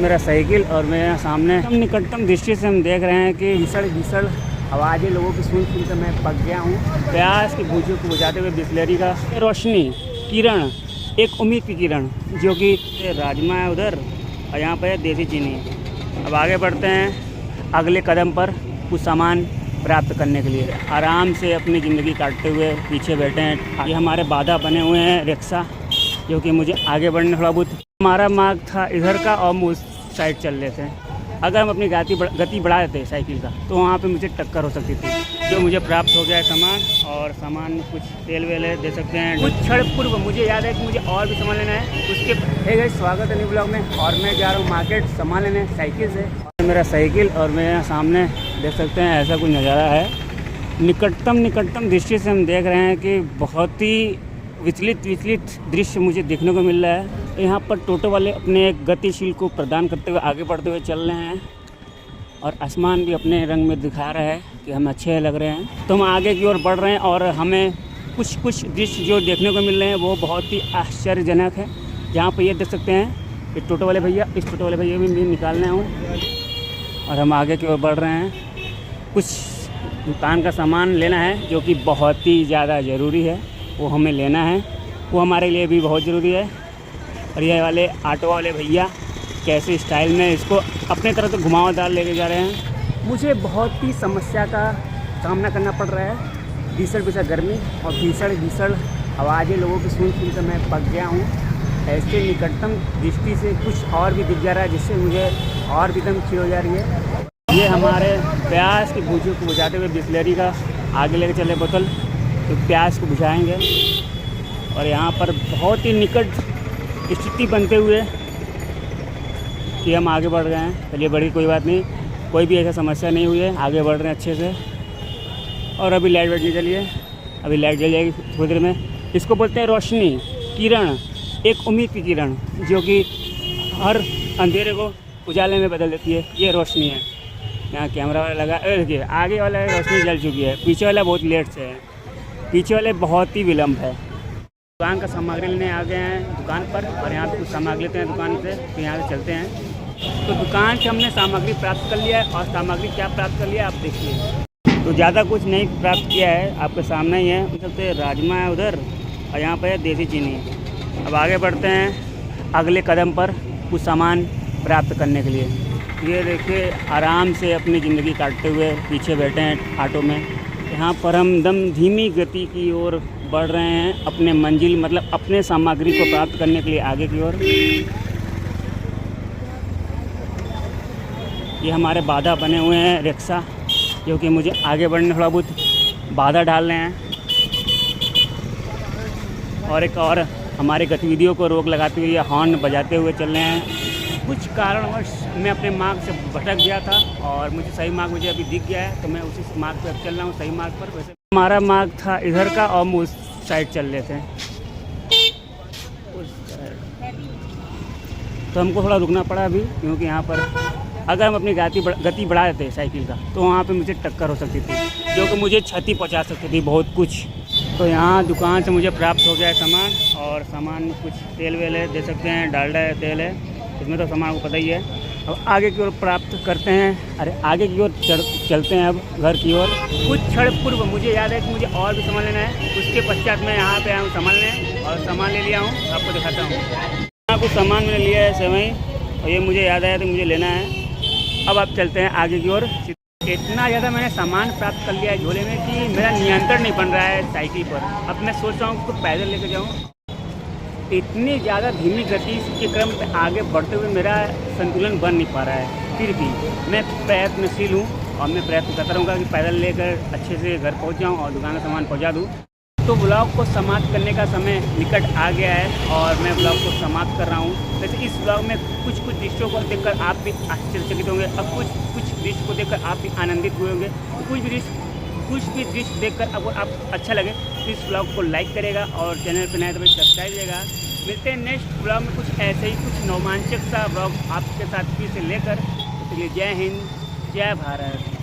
मेरा साइकिल और मेरे सामने हम निकटतम दृष्टि से हम देख रहे हैं कि भीषण आवाज़ें लोगों की सुन कर मैं पक गया हूँ। प्यास की भूखों को बुझाते हुए बिस्लेरी का रोशनी किरण, एक उम्मीद की किरण, जो कि राजमा है उधर और यहाँ पर है देसी चीनी। अब आगे बढ़ते हैं अगले कदम पर कुछ सामान प्राप्त करने के लिए। आराम से अपनी ज़िंदगी काटते हुए पीछे बैठे हैं। ये हमारे बाधा बने हुए हैं रिक्शा, जो कि मुझे आगे बढ़ने थोड़ा बहुत। हमारा मार्ग था इधर का और हम उस साइड चल रहे थे। अगर हम अपनी गति बढ़ा देते साइकिल का तो वहाँ पे मुझे टक्कर हो सकती थी। जो मुझे प्राप्त हो गया है सामान, और सामान में कुछ तेल वेल दे सकते हैं। कुछ क्षण पूर्व मुझे याद है कि मुझे और भी सामान लेना है। उसके है स्वागत है न्यू ब्लॉग में, और मैं जा रहा हूँ मार्केट सामान लेने साइकिल से। मेरा साइकिल और मेरे सामने देख सकते हैं ऐसा कुछ नज़ारा है। निकटतम दृष्टि से हम देख रहे हैं कि बहुत ही विचलित दृश्य मुझे देखने को मिल रहा है। यहाँ पर टोटो वाले अपने गतिशील को प्रदान करते हुए आगे बढ़ते हुए चल रहे हैं, और आसमान भी अपने रंग में दिखा रहा है कि हम अच्छे लग रहे हैं। तो हम आगे की ओर बढ़ रहे हैं और हमें कुछ दृश्य जो देखने को मिल रहे हैं वो बहुत ही आश्चर्यजनक है। जहाँ पर ये देख सकते हैं कि टोटो वाले भैया, इस टोटो वाले भैया भी निकालने हूँ, और हम आगे की ओर बढ़ रहे हैं। कुछ दुकान का सामान लेना है जो कि बहुत ही ज़्यादा ज़रूरी है, वो हमें लेना है, वो हमारे लिए भी बहुत ज़रूरी है। और ये वाले ऑटो वाले भैया कैसे स्टाइल में इसको अपने तरफ से घुमावदार लेके जा रहे हैं। मुझे बहुत ही समस्या का सामना करना पड़ रहा है। भीषण गर्मी और भीषण आवाज़ें लोगों की सुन कर मैं पक गया हूँ। ऐसे निकटतम दृष्टि से कुछ और भी दिख जा रहा है, जिससे मुझे और भी दम खींच हो जा रही है। ये हमारे प्यास की भूखों को बुझाते हुए बिस्लेरी का आगे लेके चले बोतल, तो प्यास को बुझाएंगे। और यहाँ पर बहुत ही निकट स्थिति बनते हुए कि हम आगे बढ़ गए हैं। चलिए बड़ी कोई बात नहीं, कोई भी ऐसा समस्या नहीं हुई है, आगे बढ़ रहे हैं अच्छे से। और अभी लाइट बैठनी, चलिए अभी लाइट जल जाएगी थोड़ी देर में। इसको बोलते हैं रोशनी किरण, एक उम्मीद की किरण, जो कि हर अंधेरे को उजाले में बदल देती है। ये रोशनी है। यहाँ कैमरा वाला लगा, देखिए आगे वाला रोशनी जल चुकी है, पीछे वाला बहुत लेट से है, पीछे वाले बहुत ही विलम्ब है। दुकान का सामग्री लेने आ गए हैं दुकान पर, और यहाँ पे कुछ सामग्री लेते हैं दुकान से, तो यहाँ से चलते हैं। तो दुकान से हमने सामग्री प्राप्त कर लिया है, और सामग्री क्या प्राप्त कर लिया आप देखिए। तो ज़्यादा कुछ नहीं प्राप्त किया है, आपके सामने ही है। चलते राजमा है उधर और यहाँ पर है देसी चीनी। अब आगे बढ़ते हैं अगले कदम पर कुछ सामान प्राप्त करने के लिए। ये देखिए आराम से अपनी ज़िंदगी काटते हुए पीछे बैठे हैं ऑटो में। यहाँ पर हम दम धीमी गति की ओर बढ़ रहे हैं, अपने मंजिल मतलब अपने सामग्री को प्राप्त करने के लिए आगे की ओर। ये हमारे बाधा बने हुए हैं रिक्शा, जो कि मुझे आगे बढ़ने थोड़ा बहुत बाधा डाल रहे हैं। और एक और हमारी गतिविधियों को रोक लगाते हुए हॉर्न बजाते हुए चल रहे हैं। कुछ कारणवश मैं अपने मार्ग से भटक गया था, और मुझे सही मार्ग मुझे अभी दिख गया है, तो मैं उसी मार्ग पर अब चल रहा हूँ, सही मार्ग पर। वैसे हमारा मार्ग था इधर का और हम उस साइड चल रहे थे, तो हमको थोड़ा रुकना पड़ा अभी, क्योंकि यहाँ पर अगर हम अपनी गति बढ़ा देते साइकिल का तो वहाँ पे मुझे टक्कर हो सकती थी, जो कि मुझे क्षति पहुँचा सकती थी बहुत कुछ। तो यहाँ दुकान से मुझे प्राप्त हो गया है सामान, और सामान में कुछ तेल वेल दे सकते हैं, डालडा है, तेल है, इसमें तो सामान को पता ही है। अब आगे की ओर प्राप्त करते हैं, अरे आगे की ओर चलते हैं अब घर की ओर। कुछ क्षण पूर्व मुझे याद है कि मुझे और भी सामान लेना है। उसके पश्चात मैं यहाँ पे आया हूँ सामान लेने, और सामान ले लिया हूँ, आपको दिखाता हूँ। यहाँ कुछ सामान मैंने लिया है सेवई, और ये मुझे याद आया तो मुझे लेना है। अब आप चलते हैं आगे की ओर। इतना ज़्यादा मैंने सामान प्राप्त कर लिया है झोले में कि मेरा नियंत्रण नहीं बन रहा है साइकिल पर। अब मैं सोच रहा हूँ कि पैदल लेकर जाऊँ। इतनी ज़्यादा धीमी गति के क्रम में आगे बढ़ते हुए मेरा संतुलन बन नहीं पा रहा है। फिर भी मैं प्रयत्नशील हूँ, और मैं प्रयत्न करता रहूँगा कि पैदल लेकर अच्छे से घर पहुँच जाऊँ और दुकान का सामान पहुँचा दूँ। तो ब्लॉग को समाप्त करने का समय निकट आ गया है, और मैं ब्लॉग को समाप्त कर रहा हूँ। वैसे इस ब्लॉग में कुछ दृश्यों को देखकर आप भी आश्चर्यचकित होंगे, और कुछ दृश्य को देखकर आप भी आनंदित हुए होंगे। तो कुछ भी दृश्य देखकर अगर आप अच्छा लगे तो इस ब्लॉग को लाइक करेगा, और चैनल पर नए तो सब्सक्राइब करेगा। मिलते हैं नेक्स्ट ब्लॉग में कुछ ऐसे ही कुछ रोमांचक सा ब्लॉग आपके साथ फिर से लेकर। तो चलिए जय हिंद, जय भारत।